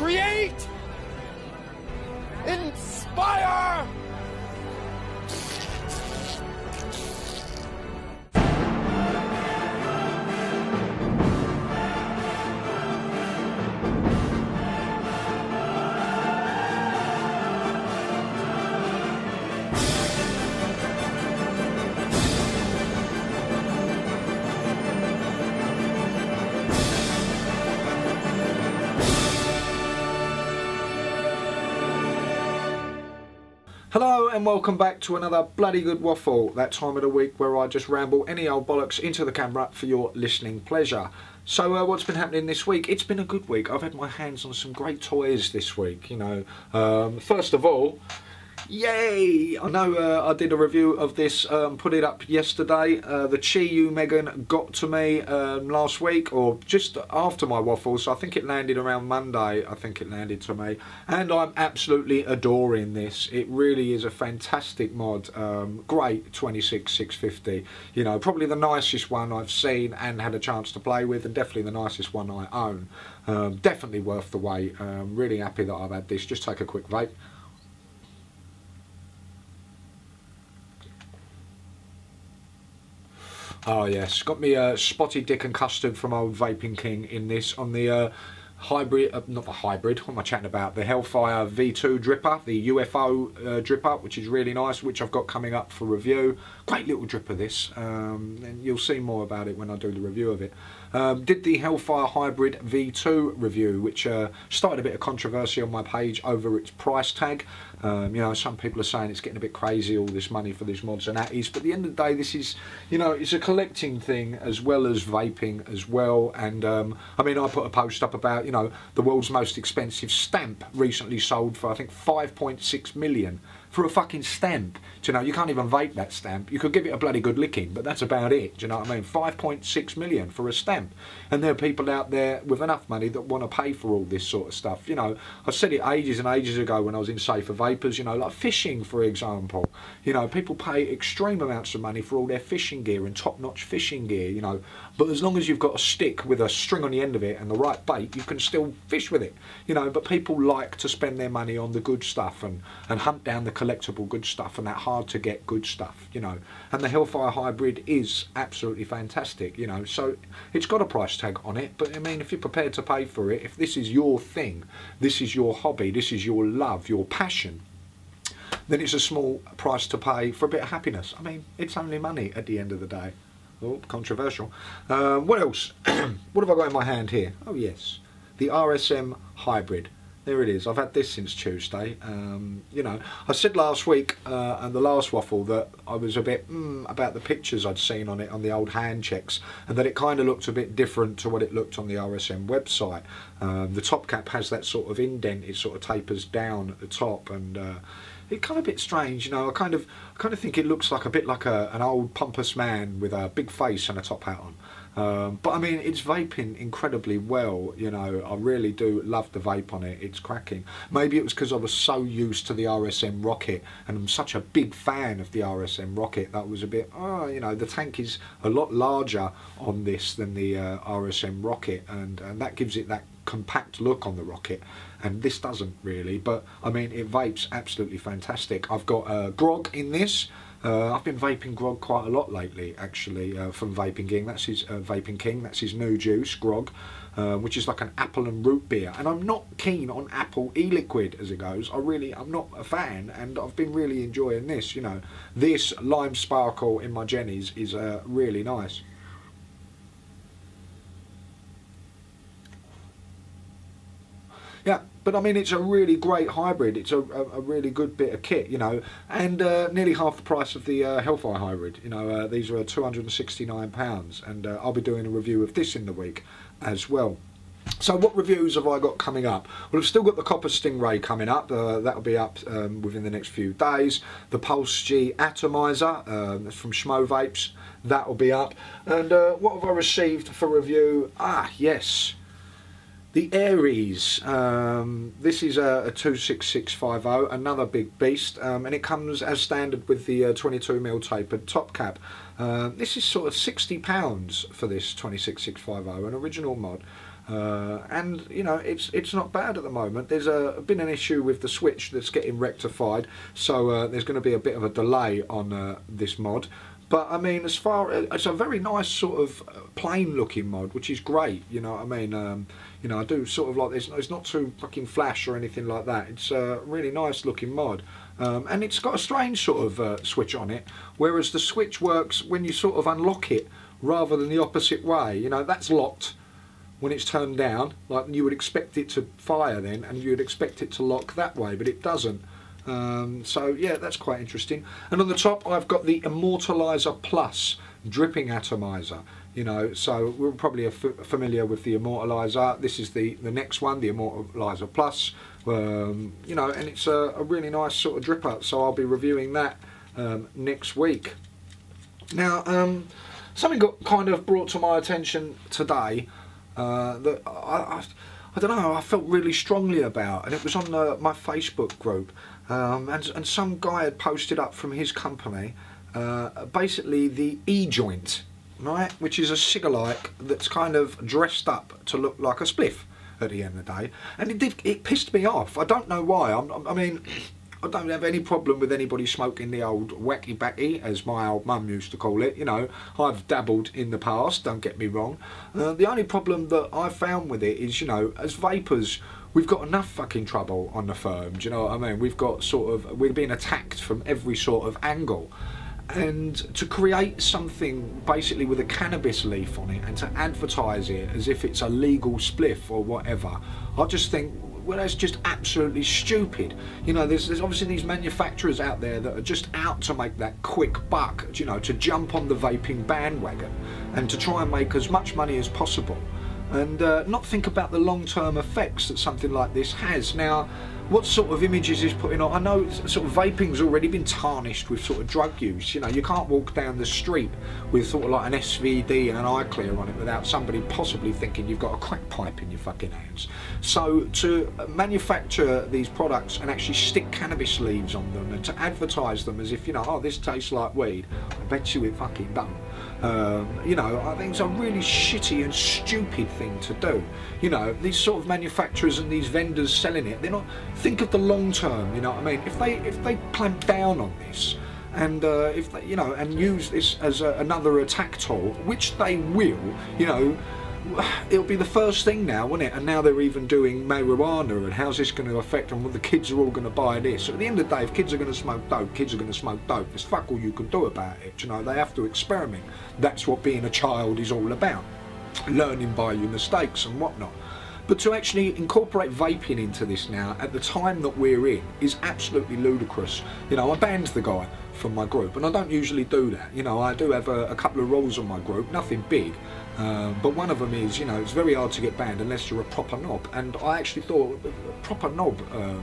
create, inspire. Hello and welcome back to another bloody good waffle, that time of the week where I just ramble any old bollocks into the camera for your listening pleasure. So what's been happening this week? It's been a good week. I've had my hands on some great toys this week, you know. First of all, yay! I know I did a review of this, put it up yesterday. The Chi-Yu Megan got to me last week, or just after my waffle, so I think it landed around Monday, I think it landed to me. And I'm absolutely adoring this. It really is a fantastic mod. Great 26650. You know, probably the nicest one I've seen and had a chance to play with, and definitely the nicest one I own. Definitely worth the wait. Really happy that I've had this. Just take a quick vape. Oh yes, got me Spotty Dick and Custard from old Vaping King in this on the hybrid, not the hybrid, what am I chatting about? The Hellfire V2 dripper, the UFO dripper, which is really nice, which I've got coming up for review. Great little dripper this, and you'll see more about it when I do the review of it. Did the Hellfire Hybrid V2 review, which started a bit of controversy on my page over its price tag. You know, some people are saying it's getting a bit crazy, all this money for these mods and that is, but at the end of the day, this is, you know, it's a collecting thing as well as vaping as well. And I mean, I put a post up about, you know, the world's most expensive stamp recently sold for, I think, 5.6 million for a fucking stamp. Do you know, you can't even vape that stamp. You could give it a bloody good licking, but that's about it. Do you know what I mean? 5.6 million for a stamp. And there are people out there with enough money that want to pay for all this sort of stuff. You know, I said it ages and ages ago when I was in Safer Vapors, you know, like fishing, for example. You know, people pay extreme amounts of money for all their fishing gear and top-notch fishing gear, you know. But as long as you've got a stick with a string on the end of it and the right bait, you can still fish with it. You know, but people like to spend their money on the good stuff and hunt down the collectible good stuff and that hard to get good stuff, you know. And the Hellfire Hybrid is absolutely fantastic, you know. So it's got a price tag on it, but I mean, if you're prepared to pay for it, if this is your thing, this is your hobby, this is your love, your passion, then it's a small price to pay for a bit of happiness. I mean, it's only money at the end of the day. Oh, controversial. What else? What have I got in my hand here? Oh yes, the RSM Hybrid. There it is. I've had this since Tuesday. You know, I said last week and the last waffle that I was a bit about the pictures I'd seen on it on the old hand checks, and that it kind of looked a bit different to what it looked on the RSM website. The top cap has that sort of indent. It sort of tapers down at the top, and it's kind of a bit strange. You know, I kind of think it looks like a bit like an old pompous man with a big face and a top hat on. But I mean, it's vaping incredibly well, you know. I really do love the vape on it. It's cracking. Maybe it was because I was so used to the RSM Rocket, and I'm such a big fan of the RSM Rocket, that was a bit, oh, you know, the tank is a lot larger on this than the RSM Rocket, and that gives it that compact look on the Rocket, and this doesn't really. But I mean, it vapes absolutely fantastic. I've got grog in this. I've been vaping grog quite a lot lately, actually, from Vaping King. That's his Vaping King. That's his new juice, grog, which is like an apple and root beer. And I'm not keen on apple e-liquid as it goes. I'm not a fan, and I've been really enjoying this. You know, this lime sparkle in my Jennies is really nice. Yeah, but I mean, it's a really great hybrid. It's a really good bit of kit, you know, and nearly half the price of the Hellfire Hybrid. You know, these are £269, and I'll be doing a review of this in the week as well. So what reviews have I got coming up? Well, I've still got the Copper Stingray coming up. That'll be up within the next few days. The Pulse G Atomizer, that's from Schmo Vapes, that'll be up. And what have I received for review? Ah, yes. The Aries, this is a 26650, another big beast, and it comes as standard with the 22mm tapered top cap. This is sort of £60 for this 26650, an original mod. And you know, it's not bad at the moment. There's been an issue with the switch that's getting rectified, so there's going to be a bit of a delay on this mod. But I mean, as far as it's a very nice sort of plain looking mod, which is great. You know what I mean? You know, I do sort of like this. It's not too fucking flash or anything like that. It's a really nice looking mod. And it's got a strange sort of switch on it, whereas the switch works when you sort of unlock it rather than the opposite way. You know, that's locked when it's turned down, like you would expect it to fire then, and you'd expect it to lock that way, but it doesn't. So yeah, that's quite interesting. And on the top I've got the Immortalizer Plus dripping atomizer. You know, so we're probably familiar with the Immortalizer. This is the next one, the Immortalizer Plus. You know, and it's a really nice sort of dripper, so I'll be reviewing that next week. Now, something got kind of brought to my attention today that I don't know, I felt really strongly about, and it was on my Facebook group, and some guy had posted up from his company, basically the E-joint, right, which is a cigar-like that's kind of dressed up to look like a spliff at the end of the day, and it pissed me off. I don't know why. I mean, I don't have any problem with anybody smoking the old wacky backy, as my old mum used to call it. You know, I've dabbled in the past, don't get me wrong. The only problem that I've found with it is, you know, as vapors, we've got enough fucking trouble on the firm, do you know what I mean? We've got we're being attacked from every sort of angle. And to create something basically with a cannabis leaf on it and to advertise it as if it's a legal spliff or whatever, I just think, well, that's just absolutely stupid. You know, there's obviously these manufacturers out there that are just out to make that quick buck, you know, to jump on the vaping bandwagon and to try and make as much money as possible, and not think about the long-term effects that something like this has. Now, what sort of images is putting on? I know sort of vaping's already been tarnished with sort of drug use. You know, you can't walk down the street with sort of like an SVD and an eye clear on it without somebody possibly thinking you've got a crack pipe in your fucking hands. So to manufacture ththese products and actually stick cannabis leaves on them and to advertise them as if, you know, oh, this tastes like weed, I bet you it fucking don't. You know, I think it's a really shitty and stupid thing to do. You know, these sort of manufacturers and these vendors selling it, they're not, think of the long term, you know what I mean? If they clamp down on this and if they, you know, and use this as another attack tool, which they will, you know, it'll be the first thing now, won't it? And now they're even doing marijuana, and how's this going to affect them? Well, the kids are all going to buy this. So at the end of the day, if kids are going to smoke dope, kids are going to smoke dope. There's fuck all you can do about it. You know, they have to experiment. That's what being a child is all about. Learning by your mistakes and whatnot. But to actually incorporate vaping into this now, at the time that we're in, is absolutely ludicrous. You know, I banned the guy from my group, and I don't usually do that. You know, I do have a couple of rules on my group, nothing big. But one of them is, you know, it's very hard to get banned unless you're a proper knob, and I actually thought a proper knob,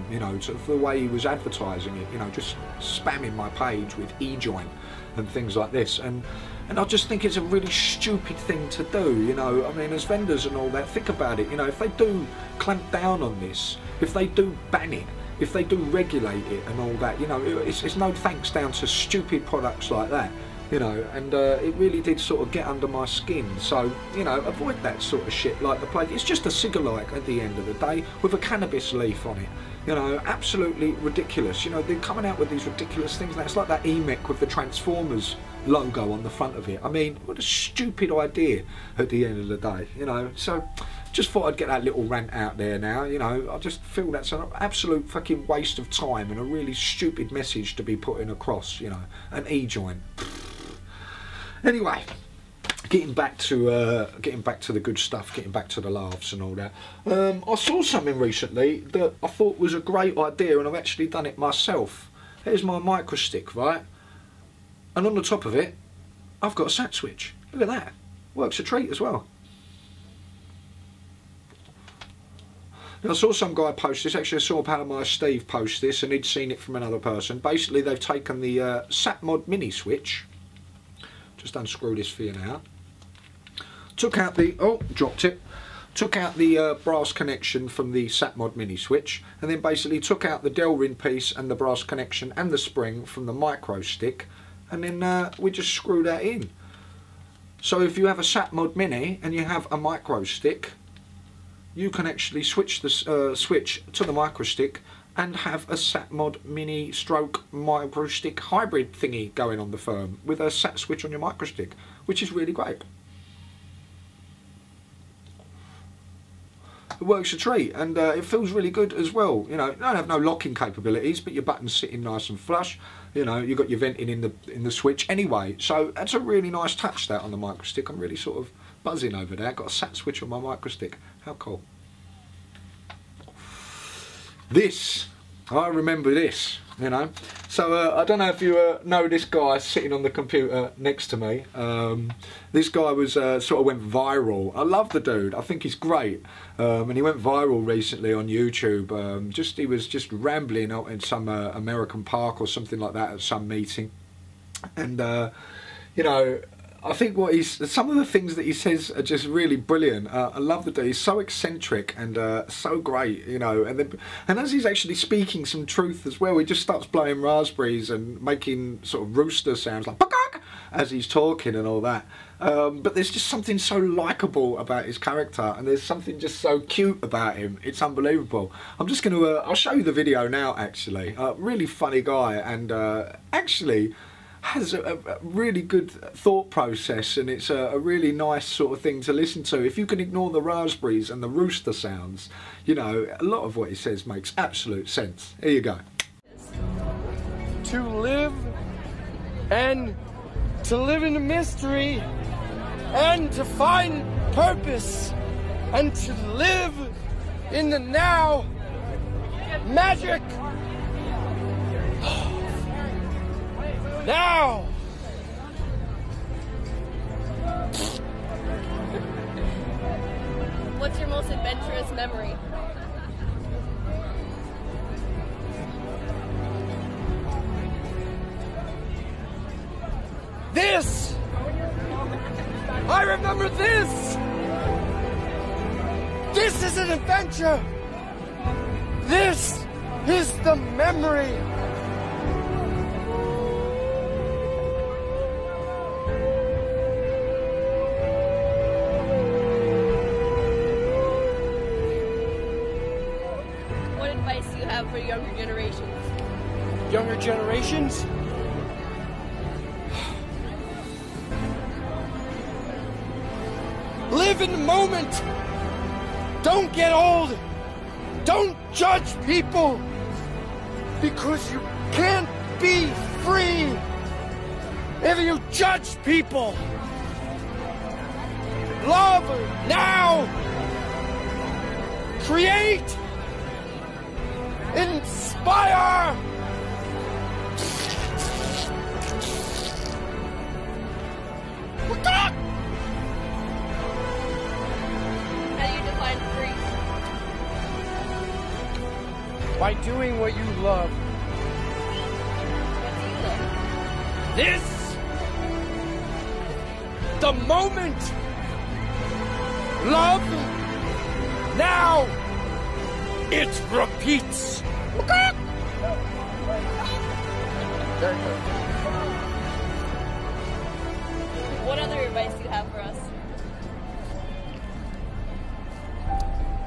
you know, for the way he was advertising it, you know, just spamming my page with E-joint and things like this, and I just think it's a really stupid thing to do. You know, I mean, as vendors and all that, think about it. You know, if they do clamp down on this, if they do ban it, if they do regulate it and all that, you know, it's no thanks down to stupid products like that. You know, and it really did sort of get under my skin. So, you know, avoid that sort of shit like the plague. It's just a cigar-like at the end of the day with a cannabis leaf on it. You know, absolutely ridiculous. You know, they're coming out with these ridiculous things. It's like that EMIC with the Transformers logo on the front of it. I mean, what a stupid idea at the end of the day, you know. So just thought I'd get that little rant out there now. You know, I just feel that's an absolute fucking waste of time and a really stupid message to be putting across, you know, an E-joint. Anyway, getting back to the good stuff, getting back to the laughs and all that. I saw something recently that I thought was a great idea, and I've actually done it myself. Here's my micro stick, right? And on the top of it, I've got a sat switch. Look at that. Works a treat as well. Now, I saw some guy post this. Actually, I saw pal of mine, Steve, post this, and he'd seen it from another person. Basically, they've taken the Sat Mod mini switch. Just unscrew this for you now. Took out the, oh, dropped it. Took out the brass connection from the Sat Mod mini switch, and then basically took out the Delrin piece and the brass connection and the spring from the micro stick, and then we just screw that in. So if you have a Sat Mod mini and you have a micro stick, you can actually switch the switch to the micro stick and have a SatMod mini stroke micro stick hybrid thingy going on the phone with a sat switch on your micro stick, which is really great. It works a treat, and it feels really good as well. You know, you don't have no locking capabilities, but your button's sitting nice and flush. You know, you've got your venting in the switch anyway, so that's a really nice touch, that, on the micro stick. I'm really sort of buzzing over there. Got a sat switch on my micro stick. How cool. This, I remember this, you know. So I don't know if you know this guy sitting on the computer next to me. This guy was sort of went viral. I love the dude. I think he's great. And he went viral recently on YouTube. He was just rambling out in some American park or something like that at some meeting. And you know, I think some of the things that he says are just really brilliant. I love the dude. He's so eccentric and so great, you know. And as he's actually speaking some truth as well, he just starts blowing raspberries and making sort of rooster sounds like "Pakak" as he's talking and all that. But there's just something so likeable about his character, and there's something just so cute about him. It's unbelievable. I'm just going to, I'll show you the video now, actually. Really funny guy, and actually has a really good thought process, and it's a really nice sort of thing to listen to. If you can ignore the raspberries and the rooster sounds, you know, a lot of what he says makes absolute sense. Here you go. To live, and to live in a mystery, and to find purpose, and to live in the now. Magic. Now. What's your most adventurous memory? This! I remember this! This is an adventure! This is the memory! What advice do you have for younger generations? Younger generations? Live in the moment. Don't get old. Don't judge people, because you can't be free if you judge people. Love now. Create. Inspire. By doing what you love. What do you love? This, the moment. Love now. It repeats. Very good. What other advice do you have for us?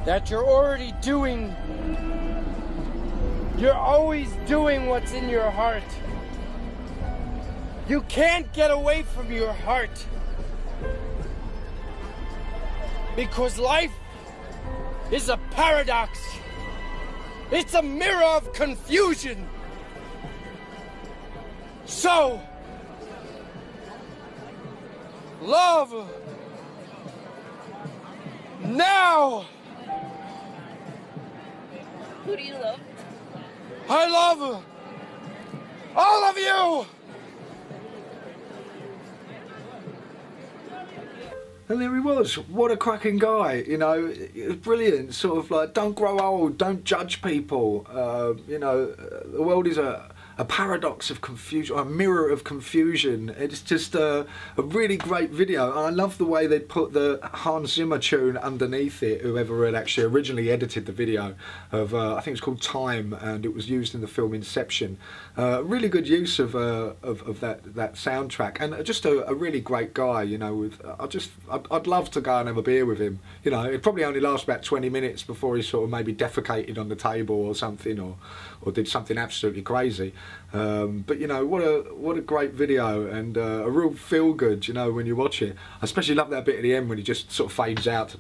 That you're already doing. You're always doing what's in your heart. You can't get away from your heart. Because life is a paradox. It's a mirror of confusion. So, love now. Who do you love? I love all of you! And there he was. What a cracking guy, you know. It was brilliant. Sort of like, don't grow old, don't judge people. You know, the world is a a paradox of confusion, a mirror of confusion. It's just a really great video, and I love the way they put the Hans Zimmer tune underneath it, whoever had actually originally edited the video of I think it's called Time, and it was used in the film Inception. Really good use of that soundtrack, and just a really great guy, you know. With I'd love to go and have a beer with him. You know, it probably only lasts about 20 minutes before he sort of maybe defecated on the table or something, or did something absolutely crazy. But you know, what a great video, and a real feel good, you know, when you watch it. I especially love that bit at the end when he just sort of fades out.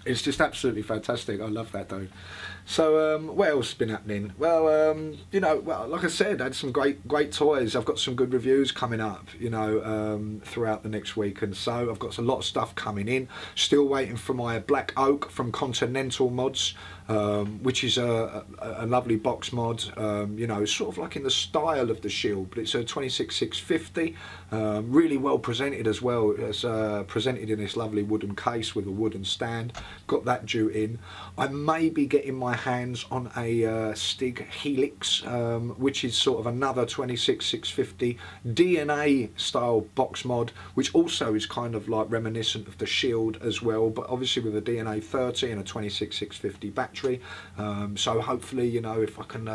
It's just absolutely fantastic. I love that, dude. So what else has been happening? Well, you know, well, like I said, I had some great toys. I've got some good reviews coming up, you know, throughout the next week, and so I've got a lot of stuff coming in. Still waiting for my Black Oak from Continental Mods, which is a lovely box mod. You know, sort of like in the style of the Shield, but it's a 26650. Really well presented as well. It's presented in this lovely wooden case with a wooden stand. Got that due in. I may be getting my hands on a Stig Helix, which is sort of another 26650 DNA style box mod, which also is kind of like reminiscent of the Shield as well, but obviously with a DNA 30 and a 26650 battery. So hopefully, you know, if I can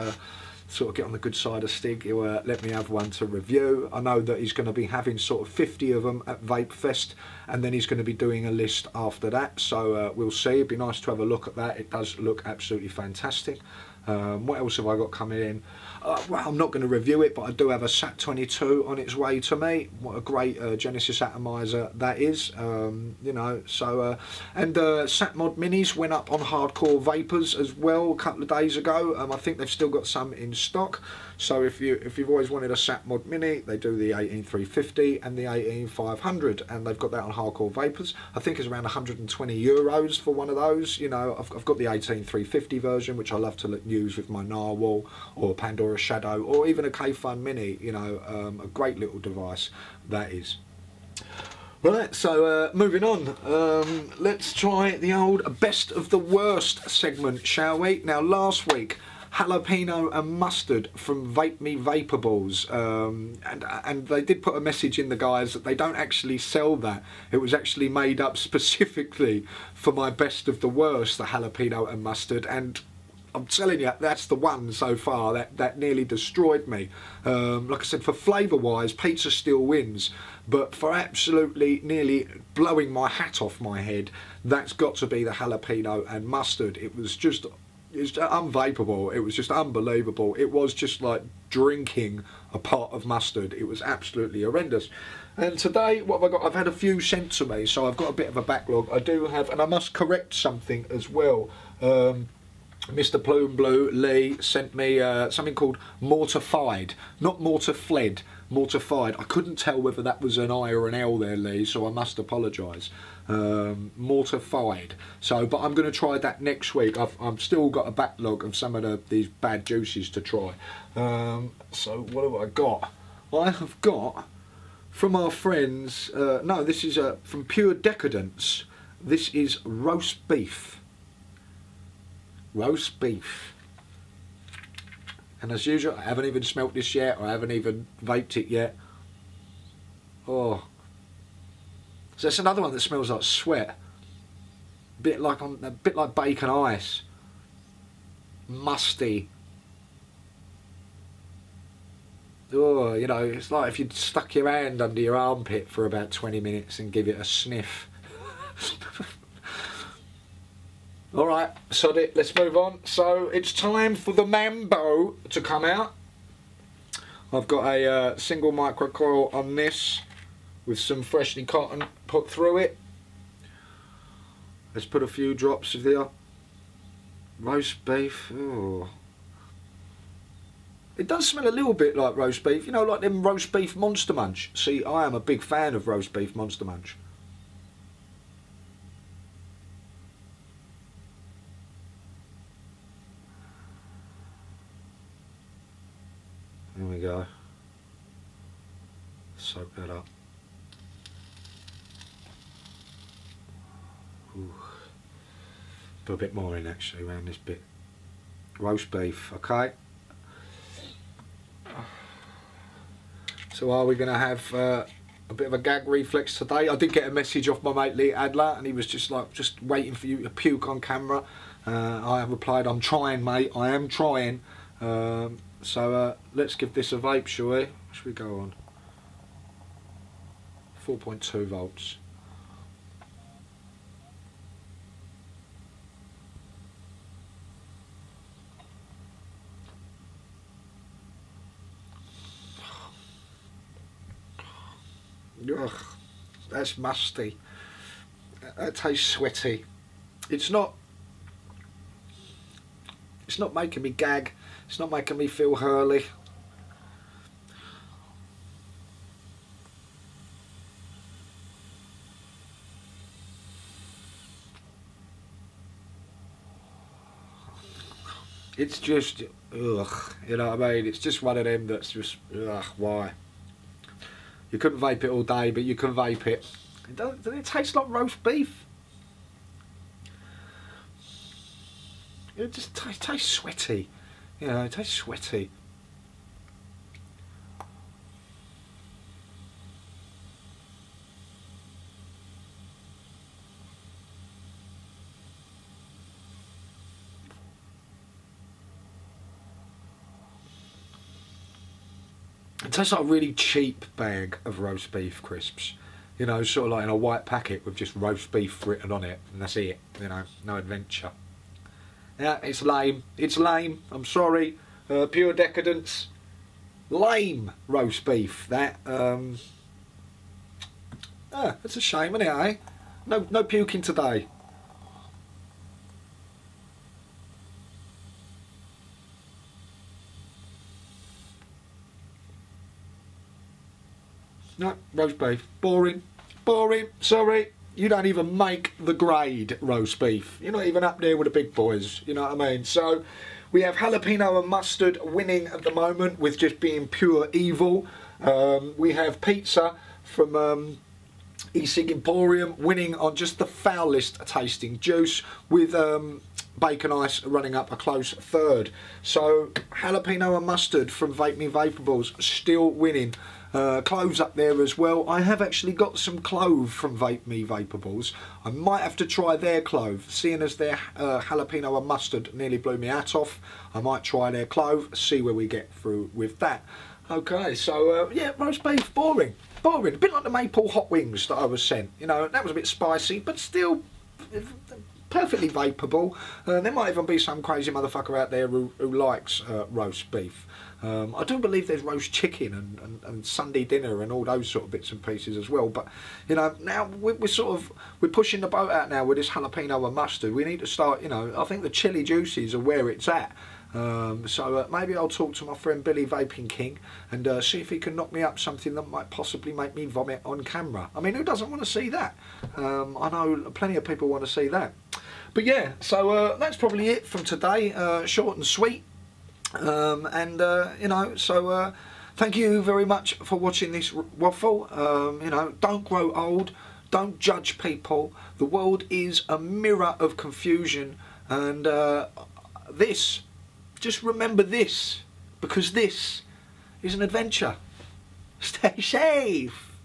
sort of get on the good side of Stig, he'll let me have one to review. I know that he's going to be having sort of 50 of them at Vape Fest, and then he's going to be doing a list after that, so we'll see. It'd be nice to have a look at that. It does look absolutely fantastic. What else have I got coming in? Well, I'm not going to review it, but I do have a SAT22 on its way to me. What a great Genesis atomizer that is, you know. So and Sat Mod Minis went up on Hardcore Vapors as well a couple of days ago. I think they've still got some in stock. So if you've always wanted a Sat Mod Mini, they do the 18350 and the 18500, and they've got that on Hardcore Vapors. I think it's around 120 euros for one of those. You know, I've got the 18350 version, which I love to use with my Narwhal or Pandora Shadow, or even a K-Fun Mini. You know, a great little device that is. Right, so moving on, let's try the old best of the worst segment, shall we? Now, last week, jalapeno and mustard from Vape Me Vaporables, and they did put a message in, the guys, that they don't actually sell that. It was actually made up specifically for my best of the worst, the jalapeno and mustard, and I'm telling you, that's the one so far that nearly destroyed me. Like I said, for flavour wise, pizza still wins, but for absolutely nearly blowing my hat off my head, that's got to be the jalapeno and mustard. It was just, it's unvapeable. It was just unbelievable. It was just like drinking a pot of mustard. It was absolutely horrendous. And today, what have I got? I've had a few sent to me, so I've got a bit of a backlog. I do have, and I must correct something as well. Mr. Plume Blue Lee sent me something called Mortified, not Mortifled, Mortified. I couldn't tell whether that was an I or an L there, Lee, so I must apologise. Mortified. So, but I'm going to try that next week. I've still got a backlog of some of these bad juices to try. So what have I got? I have got from our friends. No, this is from Pure Decadence. This is roast beef. Roast beef. And as usual, I haven't even smelt this yet, or I haven't even vaped it yet. Oh. So that's another one that smells like sweat. A bit like bacon ice. Musty. Oh, you know, it's like if you'd stuck your hand under your armpit for about 20 minutes and give it a sniff. Alright, sod it, let's move on. So it's time for the Mambo to come out. I've got a single microcoil on this with some freshly cotton put through it. Let's put a few drops of the roast beef. Oh. It does smell a little bit like roast beef, you know, like them roast beef Monster Munch. See, I am a big fan of roast beef Monster Munch. There we go. Soak that up. Ooh. Put a bit more in actually around this bit. Roast beef, okay. So are we going to have a bit of a gag reflex today? I did get a message off my mate Lee Adler, and he was just like, just waiting for you to puke on camera. I have replied, I'm trying, mate, I am trying. So let's give this a vape, shall we? What should we go on? 4.2 volts. Ugh, that's musty. That tastes sweaty. It's not making me gag. It's not making me feel hurly. It's just, ugh, you know what I mean? It's just one of them that's just, ugh, why? You couldn't vape it all day, but you can vape it. Doesn't it taste like roast beef? It just tastes sweaty. You know, it tastes sweaty. It tastes like a really cheap bag of roast beef crisps. You know, sort of like in a white packet with just roast beef written on it, and that's it. You know, no adventure. Yeah, it's lame. It's lame. I'm sorry. Pure decadence. Lame roast beef. That. It's a shame, isn't it? Eh? No puking today. No, roast beef. Boring. Boring. Sorry. You don't even make the grade roast beef. You're not even up there with the big boys. You know what I mean? So we have jalapeno and mustard winning at the moment with just being pure evil. We have pizza from E-Cig Emporium winning on just the foulest tasting juice, with bacon ice running up a close third. So jalapeno and mustard from Vape Me Vaporables still winning. Cloves up there as well. I have actually got some clove from Vape Me Vaporables. I might have to try their clove, seeing as their jalapeno and mustard nearly blew me hat off. I might try their clove, see where we get through with that. Okay, so yeah, roast beef, boring. Boring. A bit like the maple hot wings that I was sent. You know, that was a bit spicy, but still perfectly vapeable. There might even be some crazy motherfucker out there who likes roast beef. I do believe there's roast chicken and Sunday dinner and all those sort of bits and pieces as well. But you know, now we're pushing the boat out now with this jalapeno and mustard. We need to start. You know, I think the chili juices are where it's at. So maybe I'll talk to my friend Billy Vaping King and see if he can knock me up something that might possibly make me vomit on camera. I mean, who doesn't want to see that? I know plenty of people want to see that. But yeah, so that's probably it from today. Short and sweet. You know, so thank you very much for watching this waffle. You know, don't grow old, don't judge people. The world is a mirror of confusion, and just remember this, because this is an adventure. Stay safe.